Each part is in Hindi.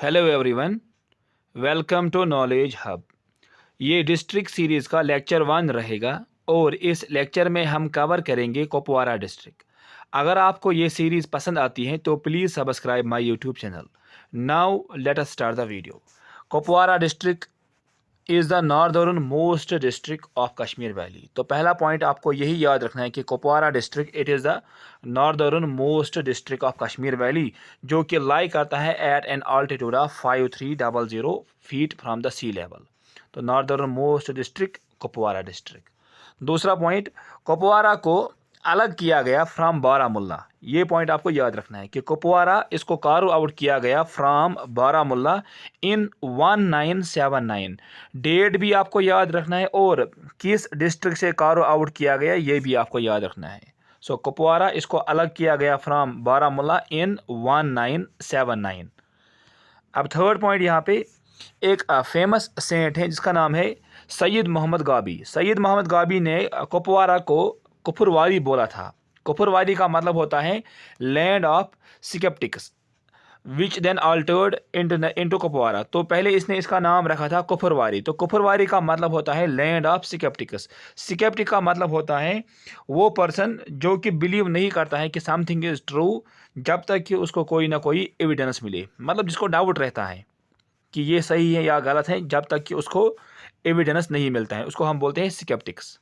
Hello everyone, welcome to knowledge hub. ये डिस्ट्रिक्ट सीरीज़ का लेक्चर 1 रहेगा और इस लेक्चर में हम कवर करेंगे कुपवारा डिस्ट्रिक्ट। अगर आपको ये सीरीज़ पसंद आती है तो please subscribe my YouTube channel. Now let us start the video. Kupwara district is the northern most district of Kashmir valley. तो पहला पॉइंट आपको यही याद रखना है कि Kupwara district it is the northern most district of Kashmir valley, जो कि लाई करता है at an altitude of 5300 feet from the sea level. तो northern most district Kupwara district. दूसरा पॉइंट, कुपवारा को अलग किया गया फ्राम बारामुल्ला। ये पॉइंट आपको याद रखना है कि कुपवारा इसको कारो आउट किया गया फ्राम बारामुल्ला इन 1979। डेट भी आपको याद रखना है और किस डिस्ट्रिक्ट से कारो आउट किया गया ये भी आपको याद रखना है। सो कुपवारा इसको अलग किया गया फ्राम बारामुल्ला इन 1979। अब थर्ड पॉइंट, यहाँ पे एक फेमस सेंट है जिसका नाम है सैयद मोहम्मद गाबी। सैयद मोहम्मद गाबी ने कुपवारा को कुफरवादी बोला था। कुफरवादी का मतलब होता है land of sceptics which then altered into Kupwara. तो पहले इसने इसका नाम रखा था कुफरवारी। तो कुफरवारी का मतलब होता है लैंड ऑफ स्केप्टिक्स। स्केप्टिक का मतलब होता है वो पर्सन जो कि बिलीव नहीं करता है कि समथिंग इज़ ट्रू जब तक कि उसको कोई ना कोई एविडेंस मिले। मतलब जिसको डाउट रहता है कि ये सही है या गलत है जब तक कि उसको एविडेंस नहीं मिलता है, उसको हम बोलते हैं स्केप्टिक्स।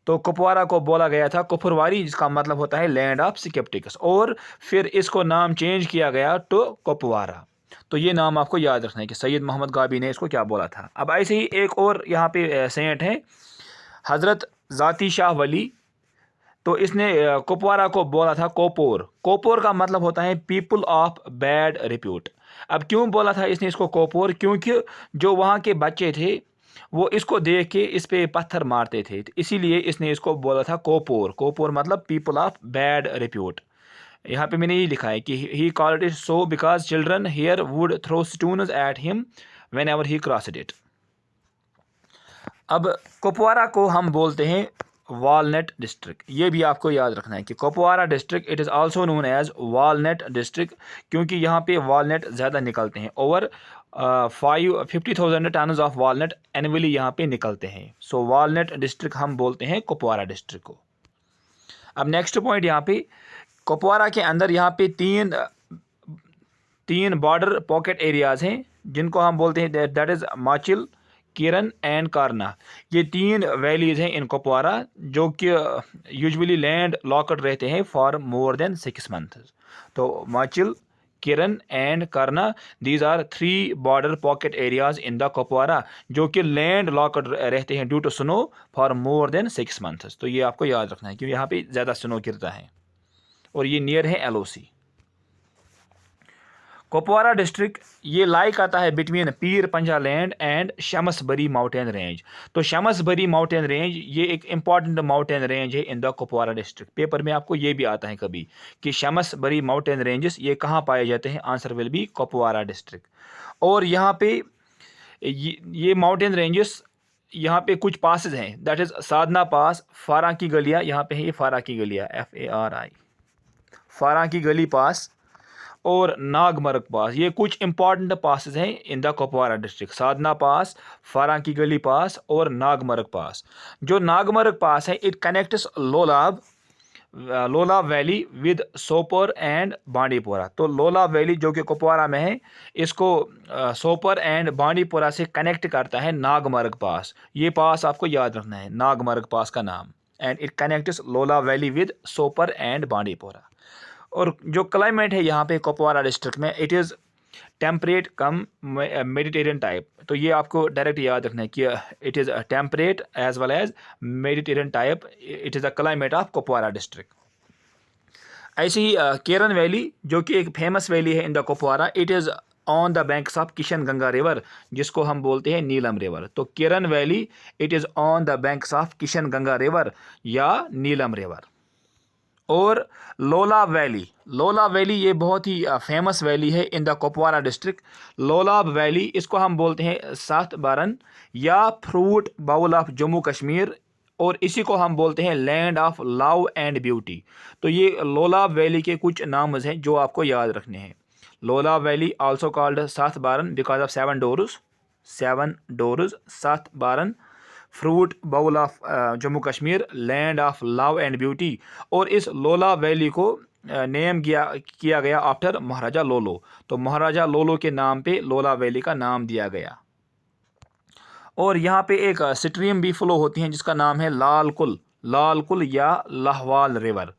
तो कुपवारा को बोला गया था कुफरवारी, जिसका मतलब होता है लैंड ऑफ स्केप्टिक्स, और फिर इसको नाम चेंज किया गया टू कुपवारा। तो ये नाम आपको याद रखना है कि सैयद मोहम्मद गाबी ने इसको क्या बोला था। अब ऐसे ही एक और यहाँ पे सेंट है हज़रत ज़ाती शाह वली। तो इसने कुपवारा को बोला था कोपोर। कोपोर का मतलब होता है पीपल ऑफ बैड रिप्यूट। अब क्यों बोला था इसने इसको कोपोर? क्योंकि जो वहाँ के बच्चे थे वो इसको देख के इस पे पत्थर मारते थे, तो इसीलिए इसने इसको बोला था कोपोर। कोपोर मतलब पीपल ऑफ बैड रिप्यूट। यहाँ पे मैंने ये लिखा है कि he called it so because children here would throw stones at him whenever he crossed it. अब कुपवारा को हम बोलते हैं वालनट डिस्ट्रिक्ट। ये भी आपको याद रखना है कि Kupwara district it is also known as walnut district, क्योंकि यहाँ पे वालनट ज़्यादा निकलते हैं। Over 50,000 ton of walnut annually यहाँ पे निकलते हैं। सो वालनट डिस्ट्रिक्ट हम बोलते हैं कुपवारा डिस्ट्रिक्ट को। अब नेक्स्ट पॉइंट, यहाँ पे कुपवारा के अंदर यहाँ पे तीन बॉर्डर पॉकेट एरियाज़ हैं जिनको हम बोलते हैं that is Machil, Keran and कारना। ये तीन वैलीज़ हैं इन कुपवारा जो कि यूजुअली लैंड लॉकड रहते हैं फॉर मोर देन 6 मंथ्स। तो Machil, Keran and Karnah, these are 3 border pocket areas in the Kupwara जो कि लैंड लॉकड रहते हैं due to snow for more than 6 months. तो ये आपको याद रखना है क्योंकि यहाँ पे ज़्यादा स्नो गिरता है और ये नियर है LOC। कुपवारा डिस्ट्रिक्ट ये लाई करता है बिटवीन पीर पंजा लैंड एंड शमसबरी माउंटेन रेंज। तो शमसबरी माउंटेन रेंज ये एक इंपॉर्टेंट माउंटेन रेंज है in the Kupwara district. Paper में आपको ये भी आता है कभी कि शमसबरी माउंटेन रेंजेस ये कहाँ पाए जाते हैं। Answer will be Kupwara district. और यहाँ पे ये माउंटेन रेंजेस यहाँ पे कुछ पासेज हैं, दैट इज़ साधना पास, फारा की गलियाँ। यहाँ पे है ये फारा की गलियाँ, FARI, फारा की गली पास और नागमर्ग पास। ये कुछ इंपॉर्टेंट पासेस हैं इन द कुपवारा डिस्ट्रिक्ट। साधना पास, फारा की गली पास और नागमर्ग पास। जो नागमर्ग पास है it connects Lolab valley with Sopore and Bandipora. तो लोलाब वैली जो कि कुपवारा में है इसको सोपर एंड बांडीपुरा से कनेक्ट करता है नागमर्ग पास। ये पास आपको याद रखना है, नागमर्ग पास का नाम। And it connects Lolab valley with Sopore and Bandipora. और जो क्लाइमेट है यहाँ पे कुपवारा डिस्ट्रिक्ट में it is temperate cum Mediterranean type. तो ये आपको डायरेक्ट याद रखना है कि it is temperate as well as Mediterranean type. It is the climate of Kupwara district. ऐसे ही केरन वैली जो कि एक फेमस वैली है in the Kupwara, it is on the banks of Kishan Ganga river जिसको हम बोलते हैं नीलम रिवर। तो Keran valley it is on the banks of Kishan Ganga river या नीलम रिवर। और लोलाब वैली ये बहुत ही फेमस वैली है in the Kupwara district. Lolab valley इसको हम बोलते हैं सात बारन या fruit bowl of Jammu Kashmir, और इसी को हम बोलते हैं land of love and beauty. तो ये लोलाब वैली के कुछ नाम्स हैं जो आपको याद रखने हैं। Lola Valley, also called Sath Baran because of seven doors. Seven doors, Sath Baran. Fruit bowl of Jammu Kashmir, land of love and beauty. और इस लोला वैली को नेम किया गया आफ्टर महाराजा लोलो। तो महाराजा लोलो के नाम पे लोला वैली का नाम दिया गया। और यहाँ पे एक स्ट्रीम भी फ्लो होती है जिसका नाम है लाल कुल या लाहवाल रिवर।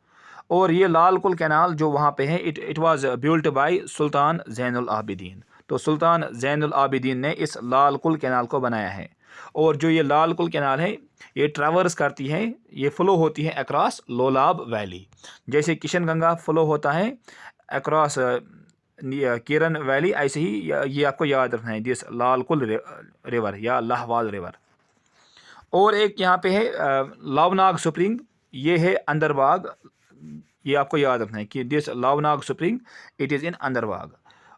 और ये लाल कुल कैनाल जो वहाँ पे है, इट वाज बिल्ट बाय सुल्तान ज़ैनुल आबिदीन। तो सुल्तान ज़ैनुल आबिदीन ने इस लाल कुल कैनाल को बनाया है। और जो ये लाल कुल कैनाल है ये ट्रैवर्स करती है, ये फ्लो होती है अक्रॉस लोलाब वैली। जैसे किशन गंगा फ्लो होता है अक्रॉस किरण वैली, ऐसे ही ये आपको याद रखना है, दिस लाल कुल रिवर या लाहवाल रिवर। और एक यहाँ पे है लावनाग स्प्रिंग, ये है अंदरबाग। ये आपको याद रखना है कि this Lavnag spring it is in Andarbagh.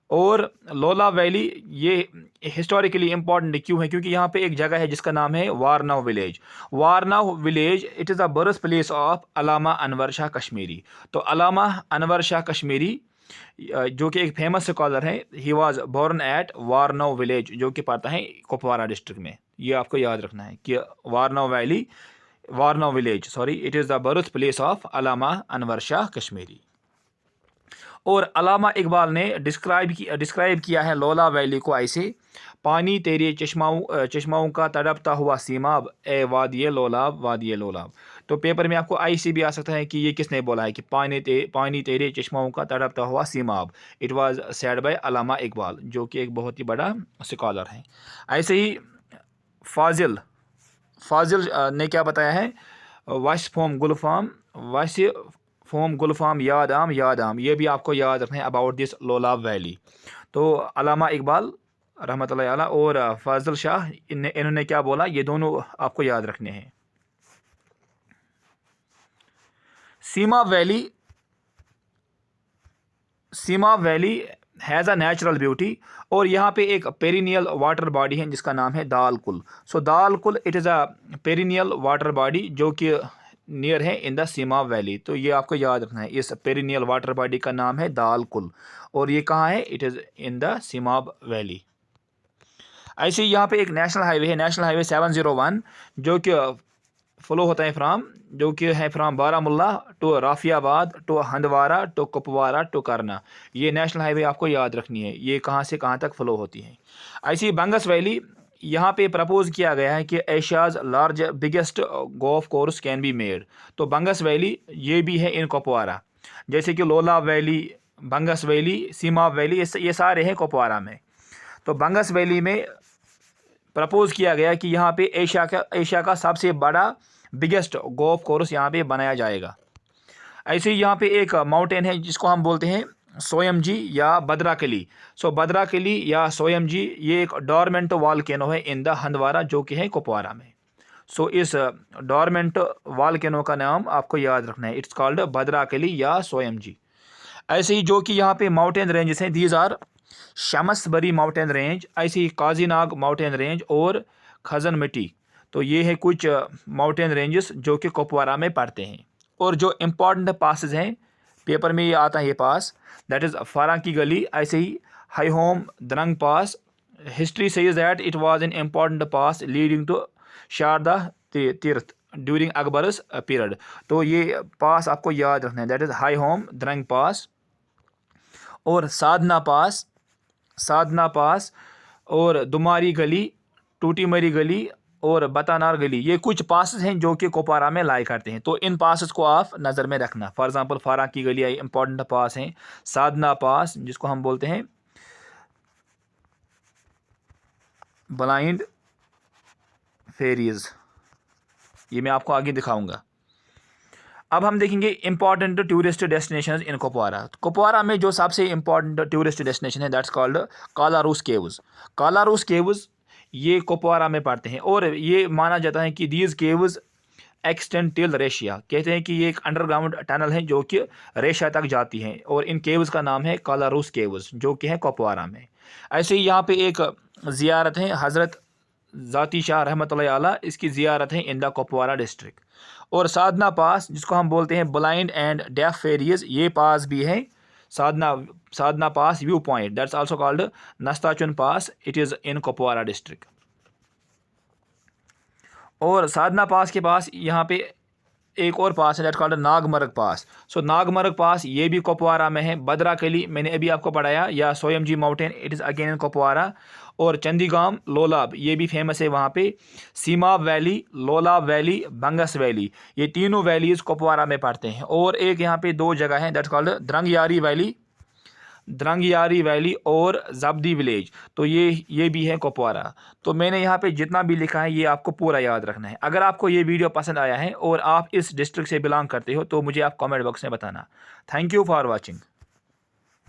और लोला वैली ये हिस्टोरिकली इम्पॉर्टेंट क्यों है, क्योंकि यहाँ पे एक जगह है जिसका नाम है Warnow village. Warnow village it is the birth place of Allama Anwar Shah Kashmiri. तो अलामा अनवर शाह कश्मीरी जो कि एक फेमस स्कॉलर है, he was born at Warnow village जो कि पड़ता है कुपवारा डिस्ट्रिक्ट में। ये आपको याद रखना है कि Warnow village it is the birth place of Allama Anwar Shah Kashmiri. और अलामा इकबाल ने डिस्क्राइब किया है लोला वैली को ऐसे, पानी तेरे चश्माओं का तड़पता हुआ सीमाब, ए वादिये लोलाब। तो पेपर में आपको ऐसे भी आ सकता है कि ये किसने बोला है कि पानी तेरे चश्माओं का तड़पता हुआ सीमाब। It was said bye Allama Iqbal जो कि एक बहुत ही बड़ा स्कॉलर है। ऐसे ही फाजिल ने क्या बताया है, वश फोम गुलफाम याद आम। ये भी आपको याद रखना है अबाउट दिस लोलाब वैली। तो अलामा इकबाल रहमतुल्लाह अलैह और फाजिल शाह इन्होंने क्या बोला, ये दोनों आपको याद रखने हैं। Seema valley has a natural beauty. और यहाँ पे एक पेरिनियल वाटर बॉडी है जिसका नाम है दाल कुल। So Dal Kul it is a perennial water body जो कि नियर है इन द सीमा वैली। तो ये आपको याद रखना है, इस पेरिनियल वाटर बॉडी का नाम है दाल कुल और ये कहाँ है, इट इज़ इन द सीमा वैली। ऐसे ही यहाँ पे एक नेशनल हाईवे है, नेशनल हाईवे 701 जो कि फ्लो होता है from Baramulla to Rafiabad to Handwara to Kupwara to Karnah. ये नेशनल हाईवे आपको याद रखनी है, ये कहाँ से कहाँ तक फ्लो होती है। ऐसी बंगस वैली, यहाँ पे प्रपोज किया गया है कि Asia's large biggest golf course can be made. तो बंगस वैली ये भी है इन कुपवारा, जैसे कि लोला वैली, बंगस वैली, सीमा वैली, ये सारे हैं कुपवारा में। तो बंगस वैली में प्रपोज किया गया कि यहाँ पे एशिया का सबसे बड़ा बिगेस्ट गोल्फ कोर्स यहाँ पे बनाया जाएगा। ऐसे ही यहाँ पे एक माउंटेन है जिसको हम बोलते हैं सोयमजी या बद्राकली। सो बद्राकली या सोयमजी ये एक डोरमेंट वॉल्केनो है इन द हंदवारा जो कि है कुपवारा में। सो इस डोरमेंट वॉल्केनो का नाम आपको याद रखना है, इट्स कॉल्ड बद्राकली या सोयमजी। ऐसे ही जो कि यहाँ पे माउंटेन रेंजेस हैं, दीज आर शमसबरी माउंटेन रेंज, ऐसे ही काजीनाग माउंटेन रेंज और खजन मिट्टी। तो ये है कुछ माउंटेन रेंजेस जो कि कुपवारा में पड़ते हैं। और जो इम्पॉर्टेंट पासेस हैं पेपर में ये आता है, ये पास दैट इज़ फारा की गली, ऐसे ही Hai Hom Drang pass. History says that it was an important pass leading to Sharda Tirth during अकबरस period. तो ये पास आपको याद रखना है, that is Hai Hom Drang pass और साधना पास और दुमारी गली, टूटीमरी गली और बतानार गली। ये कुछ पासेस हैं जो कि कुपवारा में लाई करते हैं। तो इन पासेस को आप नज़र में रखना। फॉर एग्जांपल फारा की गली इंपॉर्टेंट पास हैं, साधना पास जिसको हम बोलते हैं ब्लाइंड फेरीज, ये मैं आपको आगे दिखाऊंगा। अब हम देखेंगे इंपॉर्टेंट टूरिस्ट डेस्टिनेशंस इन कुपवारा। कुपवारा में जो सबसे इंपॉर्टेंट टूरिस्ट डेस्टिनेशन है that's called Kalaroos caves. Kalaroos caves ये कुपवारा में पड़ते हैं और ये माना जाता है कि दीज केव्स एक्सटेंड टिल रेशिया। कहते हैं कि ये एक अंडरग्राउंड टनल है जो कि रेशिया तक जाती है और इन केव्स का नाम है कालारूस केव्स जो कि है कुपवारा में। ऐसे ही यहाँ पे एक ज़ियारत है हज़रत ज़ाती शाह रहमतुल्लाह अलैह, इसकी ज़ियारत है इन द कुपवारा डिस्ट्रिक्ट। और साधना पास जिसको हम बोलते हैं ब्लाइंड एंड डेफ फेरीज, ये पास भी है Sadhana Pass viewpoint, that's also called Nastachun Pass. It is in Kupwara district. और साधना पास के पास यहाँ पे एक और पास है, दैट कॉल्ड नागमर्ग पास. सो नागमर्ग पास ये भी कुपवारा में है. बद्राकली मैंने अभी आपको पढ़ाया, या Soyamji mountain, it is again in Kupwara. और चंदीगाम लोलाब ये भी फेमस है वहाँ पे. Seemab valley, Lolab valley, Bangus valley, ये तीनों वैलीज कुपवारा में पड़ते हैं. और एक यहाँ पे दो जगह हैं, दैट कॉल्ड द्रंगयारी वैली और जब्दी विलेज. तो ये भी है कुपवारा. तो मैंने यहाँ पे जितना भी लिखा है ये आपको पूरा याद रखना है. अगर आपको ये वीडियो पसंद आया है और आप इस डिस्ट्रिक्ट से बिलोंग करते हो तो मुझे आप कमेंट बॉक्स में बताना. Thank you for watching.